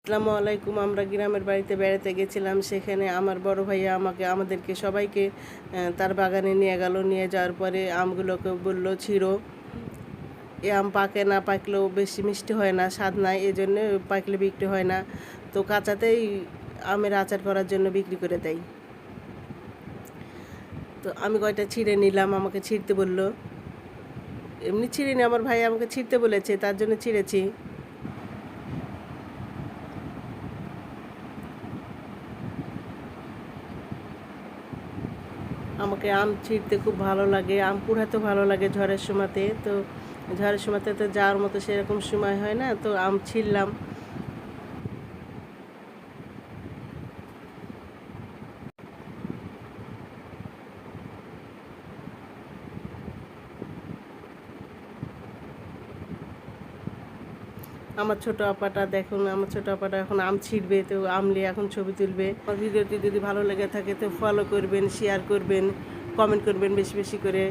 আসসালামু আলাইকুম। আমরা গ্রামের বাড়িতে বেড়াতে গেছিলাম। সেখানে আমার বড় ভাইয়া আমাদেরকে সবাইকে তার বাগানে নিয়ে গেল। নিয়ে যাওয়ার পরে আমগুলোকে বলল ছিঁড়ো। এ আম পাকে না পাকলেও বেশি মিষ্টি হয় না, স্বাদ নাই, এজন্য পাকলে বিক্রি হয় না। তো কাঁচাতেই আমের আচার করার জন্য বিক্রি করে দেয়। তো আমি কয়টা ছিঁড়ে নিলাম, আমাকে ছিঁড়তে বলল। এমনি ছিঁড়িনি, আমার ভাই আমাকে ছিঁড়তে বলেছে, তার জন্য ছিঁড়েছি। আমাকে আম ছিঁড়তে খুব ভালো লাগে, আম কুড়াতেও ভালো লাগে ঝড়ের সময়তে। তো ঝড়ের সময়তে তো যাওয়ার মতো সেরকম সময় হয় না, তো আম ছিঁড়লাম। আমার ছোট আপাটা দেখুন, আমার ছোট আপাটা এখন আম ছিঁড়বে, তো আম নিয়ে এখন ছবি তুলবে। আমার ভিডিওটি যদি ভালো লেগে থাকে তো ফলো করবেন, শেয়ার করবেন, কমেন্ট করবেন বেশি বেশি করে।